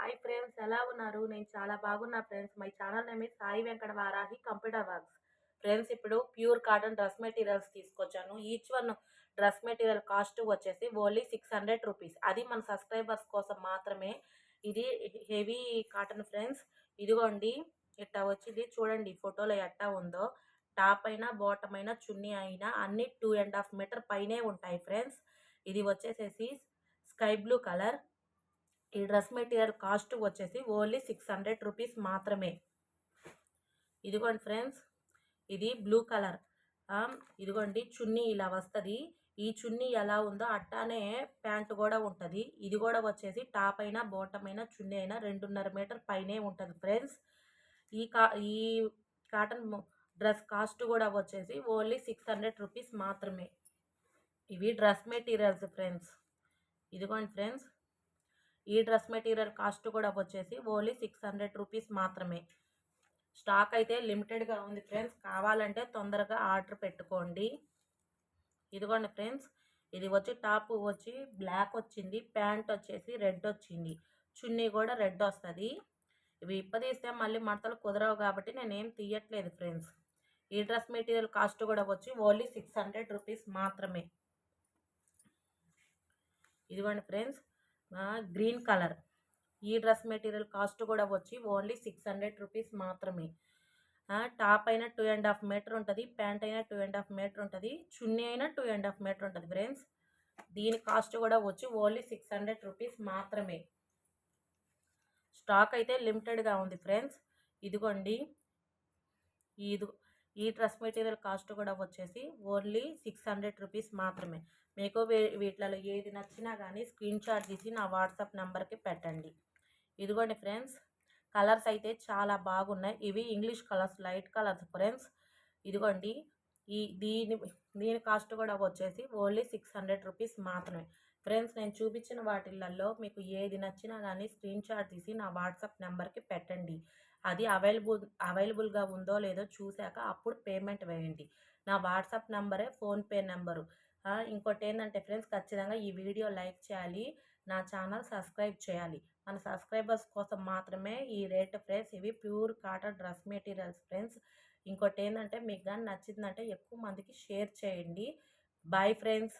Hi friends, ఎలా ఉన్నారు? నేను చాలా బాగున్నా friends. My channel name is Sai Venkata Varahi computer works. Friends, ఇప్పుడు ప్యూర్ కాటన్ డ్రెస్ మెటీరియల్స్ తీసుకొచ్చాను. Each one dress material cost వచ్చేసి ఓన్లీ 600 రూపీస్. అది మన సబ్స్క్రైబర్స్ కోసం మాత్రమే. ఇది హెవీ కాటన్ ఫ్రెండ్స్. ఇదిగోండి, ఇట్టా వచ్చింది చూడండి ఫోటోలో ఎట్టా ఉందో. టాప్ అయినా బాటమ్ అయినా చున్నీ అయినా అన్ని 2.5 మీటర్ పైనే ఉంటాయి ఫ్రెండ్స్. ఇది వచ్చేసేసి స్కై బ్లూ కలర్. ఈ డ్రెస్ మెటీరియల్ కాస్ట్ వచ్చేసి ఓన్లీ 600 రూపీస్ మాత్రమే. ఇదిగోండి ఫ్రెండ్స్, ఇది బ్లూ కలర్. ఇదిగోండి చున్నీ ఇలా వస్తుంది. ఈ చున్నీ ఎలా ఉందో అట్టానే ప్యాంటు కూడా ఉంటుంది. ఇది కూడా వచ్చేసి టాప్ అయినా బాటమ్ అయినా చున్నీ అయినా 2.5 మీటర్ పైనే ఉంటుంది ఫ్రెండ్స్. ఈ కాటన్ డ్రెస్ కాస్ట్ కూడా వచ్చేసి ఓన్లీ 600 రూపీస్ మాత్రమే. ఇవి డ్రెస్ మెటీరియల్స్ ఫ్రెండ్స్. ఇదిగోండి ఫ్రెండ్స్, ఈ డ్రెస్ మెటీరియల్ కాస్ట్ కూడా వచ్చేసి ఓన్లీ 600 రూపీస్ మాత్రమే. స్టాక్ అయితే లిమిటెడ్గా ఉంది ఫ్రెండ్స్. కావాలంటే తొందరగా ఆర్డర్ పెట్టుకోండి. ఇదిగోండి ఫ్రెండ్స్, ఇది వచ్చి టాప్ వచ్చి బ్లాక్ వచ్చింది, ప్యాంట్ వచ్చేసి రెడ్ వచ్చింది, చున్నీ కూడా రెడ్ వస్తుంది. ఇవి ఇప్పదీస్తే మళ్ళీ మడతలు కుదరవు కాబట్టి నేనేం తీయట్లేదు ఫ్రెండ్స్. ఈ డ్రెస్ మెటీరియల్ కాస్ట్ కూడా వచ్చి ఓన్లీ 600 రూపీస్ మాత్రమే. ఇదిగోండి ఫ్రెండ్స్, గ్రీన్ కలర్. ఈ డ్రెస్ మెటీరియల్ కాస్ట్ కూడా వచ్చి ఓన్లీ 600 రూపీస్ మాత్రమే. టాప్ అయినా 2.5 మీటర్ ఉంటుంది, ప్యాంట్ అయినా 2.5 మీటర్ ఉంటుంది, చున్నీ అయినా 2.5 మీటర్ ఉంటుంది ఫ్రెండ్స్. దీని కాస్ట్ కూడా వచ్చి ఓన్లీ 600 రూపీస్ మాత్రమే. స్టాక్ అయితే లిమిటెడ్గా ఉంది ఫ్రెండ్స్. ఇదిగోండి, ఈ డ్రెస్ మెటీరియల్ కాస్ట్ కూడా వచ్చేసి ఓన్లీ 600 రూపీస్ మాత్రమే. మీకు వీటిలో ఏది నచ్చినా కానీ స్క్రీన్ షాట్ తీసి నా వాట్సాప్ నెంబర్కి పెట్టండి. ఇదిగోండి ఫ్రెండ్స్, కలర్స్ అయితే చాలా బాగున్నాయి. ఇవి English colours, light colours friends. ఇదిగోండి, దీని కాస్ట్ కూడా వచ్చేసి ఓన్లీ 600 రూపీస్ మాత్రమే ఫ్రెండ్స్. నేను చూపించిన వాటిల్లో మీకు ఏది నచ్చినా కానీ స్క్రీన్ షాట్ తీసి నా వాట్సాప్ నెంబర్కి పెట్టండి. అది అవైలబుల్గా ఉందో లేదో చూశాక అప్పుడు పేమెంట్ వేయండి. నా వాట్సాప్ నెంబరే ఫోన్పే నెంబరు. ఇంకోటి ఏంటంటే ఫ్రెండ్స్, ఖచ్చితంగా ఈ వీడియో లైక్ చేయాలి, నా ఛానల్ సబ్స్క్రైబ్ చేయాలి. మన సబ్స్క్రైబర్స్ కోసం మాత్రమే ఈ రేట్ ఫ్రెండ్స్. ఇవి pure cotton dress materials friends. ఇంకోటి ఏంటంటే మీకు కానీ నచ్చిందంటే ఎక్కువ మందికి షేర్ చేయండి. Bye friends.